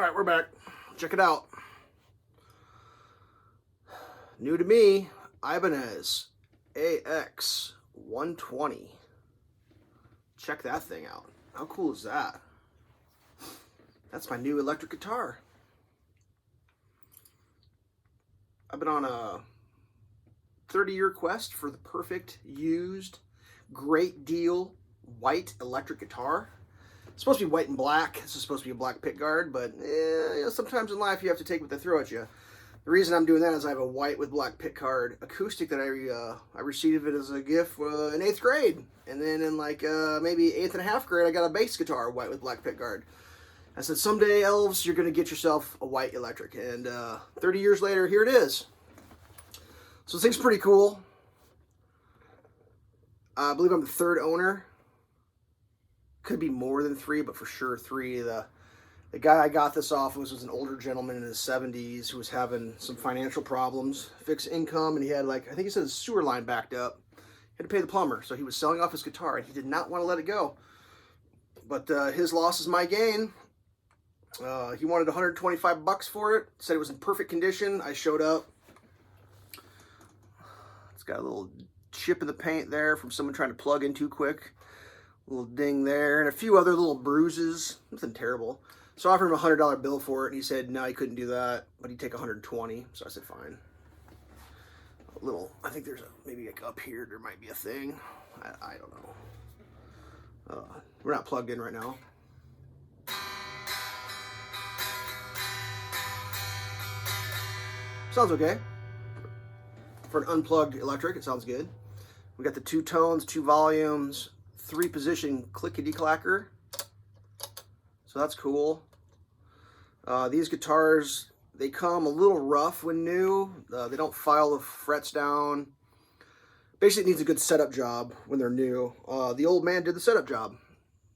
All right, we're back. Check it out. New to me, Ibanez AX120. Check that thing out. How cool is that? That's my new electric guitar. I've been on a 30-year quest for the perfect used, great deal white electric guitar. It's supposed to be white and black. This is supposed to be a black pickguard, but you know, sometimes in life you have to take what they throw at you. The reason I'm doing that is I have a white with black pickguard acoustic that I received it as a gift in 8th grade. And then in like maybe 8th and a half grade, I got a bass guitar, white with black pickguard. I said, someday, elves, you're going to get yourself a white electric. And 30 years later, here it is. So this thing's pretty cool. I believe I'm the 3rd owner. Could be more than 3, but for sure 3. The guy I got this off was an older gentleman in his 70s who was having some financial problems, fixed income, and he had, like, I think he said his sewer line backed up. He had to pay the plumber, so he was selling off his guitar, and he did not want to let it go. But his loss is my gain. He wanted $125 for it, said it was in perfect condition. I showed up. It's got a little chip in the paint there from someone trying to plug in too quick. Little ding there, and a few other little bruises. Nothing terrible. So I offered him a $100 bill for it, and he said no, he couldn't do that, but he'd take $120. So I said fine. A little, I think there's maybe like up here there might be a thing. I don't know. We're not plugged in right now. Sounds okay. For an unplugged electric, it sounds good. We got the 2 tones, 2 volumes, 3-position clickety-clacker. So that's cool. These guitars, they come a little rough when new. They don't file the frets down. Basically, it needs a good setup job when they're new. The old man did the setup job.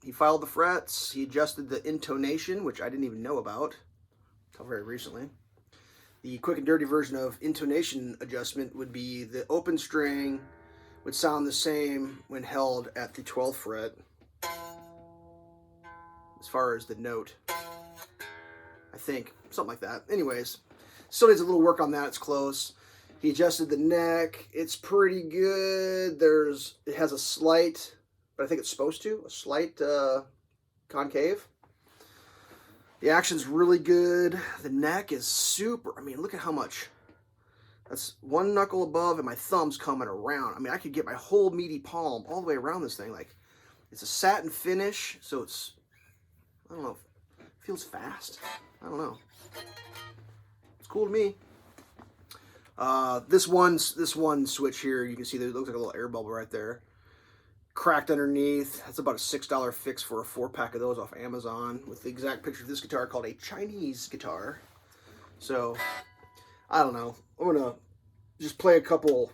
He filed the frets. He adjusted the intonation, which I didn't even know about until very recently. The quick and dirty version of intonation adjustment would be the open string would sound the same when held at the 12th fret as far as the note. I think, something like that. Anyways, still needs a little work on that. It's close. He adjusted the neck. It's pretty good. It has a slight, but I think it's supposed to, a slight concave. The action's really good. The neck is super. I mean, look at how much. That's 1 knuckle above and my thumb's coming around. I mean, I could get my whole meaty palm all the way around this thing. Like, it's a satin finish, so it's, I don't know, it feels fast. I don't know. It's cool to me. This one switch here, you can see that it looks like a little air bubble right there. Cracked underneath. That's about a $6 fix for a 4-pack of those off Amazon with the exact picture of this guitar called a Chinese guitar. So, I don't know. I'm gonna just play a couple,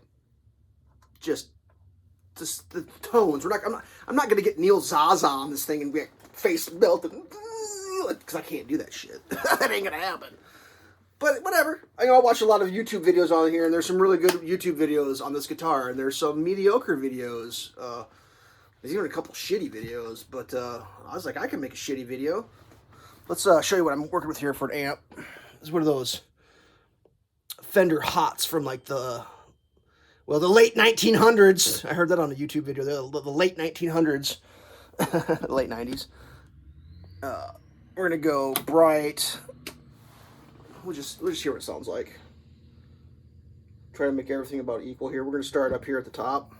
just the tones. I'm not gonna get Neil Zaza on this thing and get face melted because I can't do that shit. That ain't gonna happen. But whatever. I'll watch a lot of YouTube videos on here, and there's some really good YouTube videos on this guitar, and there's some mediocre videos. There's even a couple shitty videos, but I was like, I can make a shitty video. Let's show you what I'm working with here for an amp. This is one of those Fender Hots from like the late 1900s. I heard that on a YouTube video. The late 1900s, late 90s. We're gonna go bright. We'll just hear what it sounds like. Try to make everything about equal here. We're gonna start up here at the top.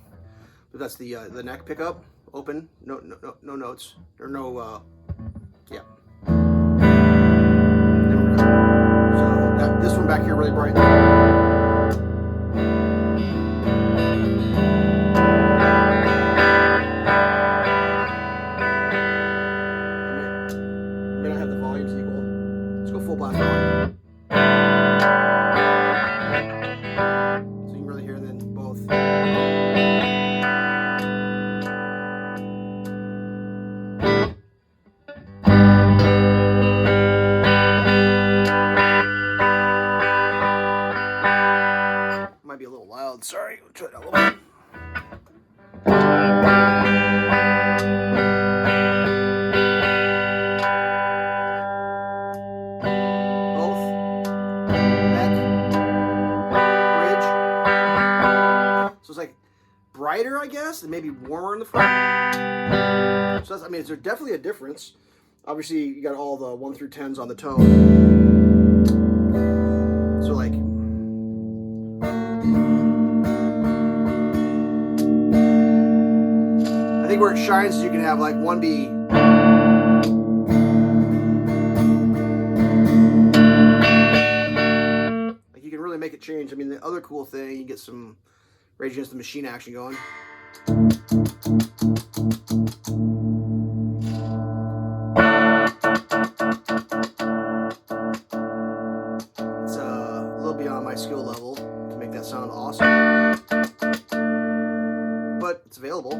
But that's the neck pickup. Open. No notes. Or no. Yeah. So this one back here really bright. I may not have the volumes equal. Let's go full blast volume. So you can really hear then both. Might be a little loud. Sorry. We'll try that a little bit. brighter, I guess, and maybe warmer in the front. So that's, I mean, there's definitely a difference. Obviously, you got all the 1 through 10s on the tone. So like, I think where it shines is you can have like 1B. Like you can really make it change. I mean, the other cool thing, you get some Rage Against the Machine action going. It's a little beyond my skill level to make that sound awesome, but it's available.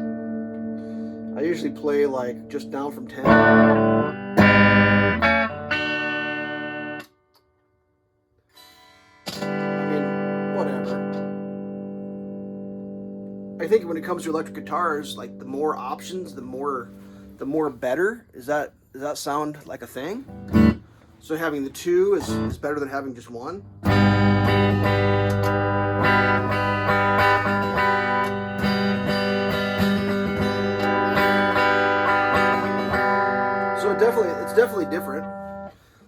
I usually play like just down from 10. I mean, whatever. I think when it comes to electric guitars, like the more options, the more better. Does that sound like a thing? So having the 2 is better than having just 1. So it's definitely different.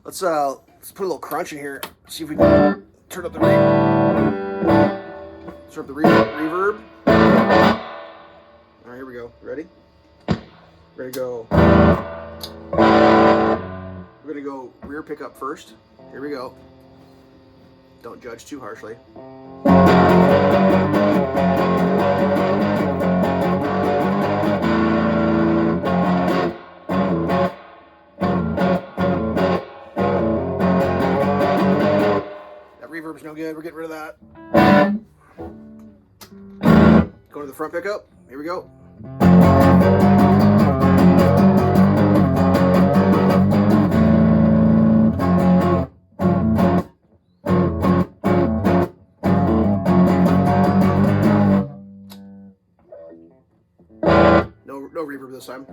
Let's put a little crunch in here. See if we can turn up the reverb. All right, here we go. Ready? We're gonna go. We're gonna go rear pickup first. Here we go. Don't judge too harshly. That reverb's no good. We're getting rid of that. Go to the front pickup. Here we go. No reverb this time.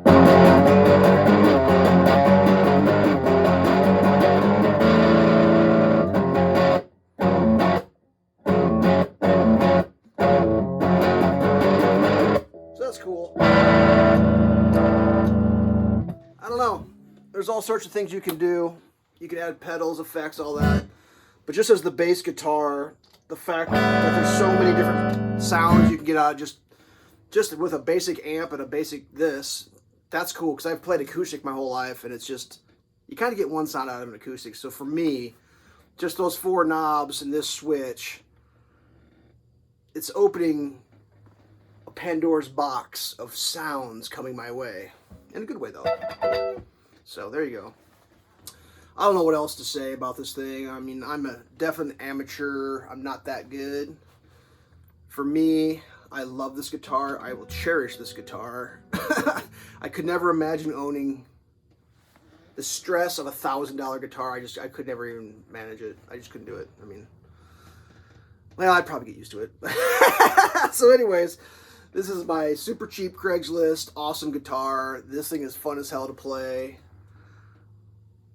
So that's cool. I don't know. There's all sorts of things you can do. You can add pedals, effects, all that. But just as the bass guitar, the fact that there's so many different sounds you can get out just with a basic amp and a basic this, that's cool, because I've played acoustic my whole life, and it's just, you kind of get one sound out of an acoustic. So for me, just those 4 knobs and this switch, it's opening a Pandora's box of sounds coming my way. In a good way, though. So there you go. I don't know what else to say about this thing. I mean, I'm a definite amateur. I'm not that good. For me, I love this guitar. I will cherish this guitar. I could never imagine owning the stress of $1,000 guitar. I could never even manage it. I just couldn't do it. I mean, well, I'd probably get used to it. So anyways, this is my super cheap Craigslist awesome guitar. This thing is fun as hell to play.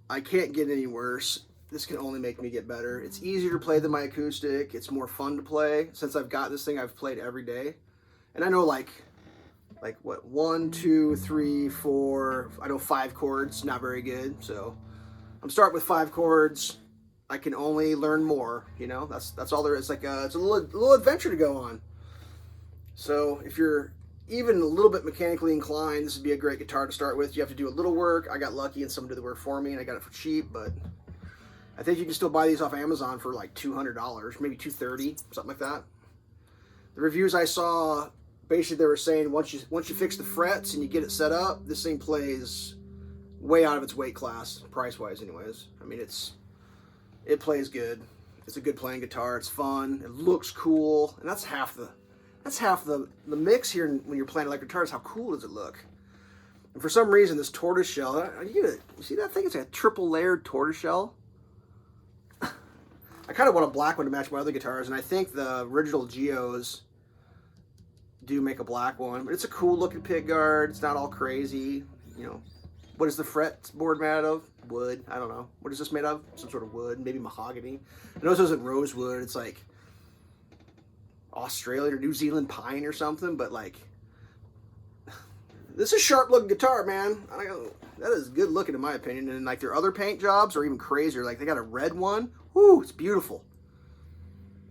I can't get any worse. This can only make me get better. It's easier to play than my acoustic. It's more fun to play. Since I've got this thing, I've played every day. And I know like what, 1, 2, 3, 4, I know 5 chords, not very good. So I'm starting with 5 chords. I can only learn more, you know, that's all there is. Like it's a little adventure to go on. So if you're even a little bit mechanically inclined, this would be a great guitar to start with. You have to do a little work. I got lucky and someone did the work for me, and I got it for cheap, but I think you can still buy these off Amazon for like $200, maybe $230, something like that. The reviews I saw, basically they were saying once you fix the frets and you get it set up, this thing plays way out of its weight class, price-wise anyways. I mean, it plays good. It's a good playing guitar. It's fun. It looks cool, and that's half the mix here when you're playing electric guitar is how cool does it look. And for some reason, this tortoiseshell, you see that thing? It's like a triple layered tortoiseshell. I kind of want a black one to match my other guitars, and I think the original Geos do make a black one, but it's a cool looking pickguard. It's not all crazy, you know. What is the fretboard made out of? Wood. I don't know. What is this made of? Some sort of wood, maybe mahogany. I know this isn't rosewood. It's like Australian or New Zealand pine or something, but like, this is sharp looking guitar, man. That is good looking in my opinion. And like their other paint jobs are even crazier. Like they got a red one. Whoo, it's beautiful.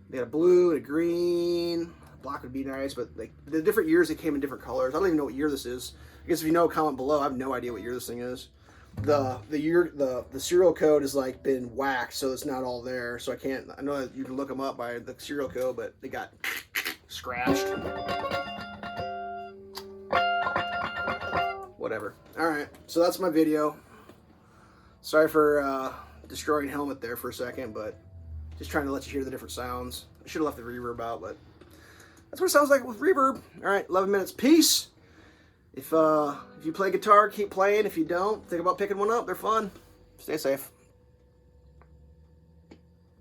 They got a blue and a green. Black would be nice, but like the different years they came in different colors. I don't even know what year this is. I guess if you know, comment below. I have no idea what year this thing is. The serial code has like been waxed, so it's not all there. So I can't. I know that you can look them up by the serial code, but they got scratched. Whatever. All right, so that's my video. Sorry for destroying helmet there for a second, but just trying to let you hear the different sounds. I should have left the reverb out, but that's what it sounds like with reverb. All right, 11 minutes. Peace. If you play guitar, keep playing. If you don't, think about picking one up. They're fun. Stay safe.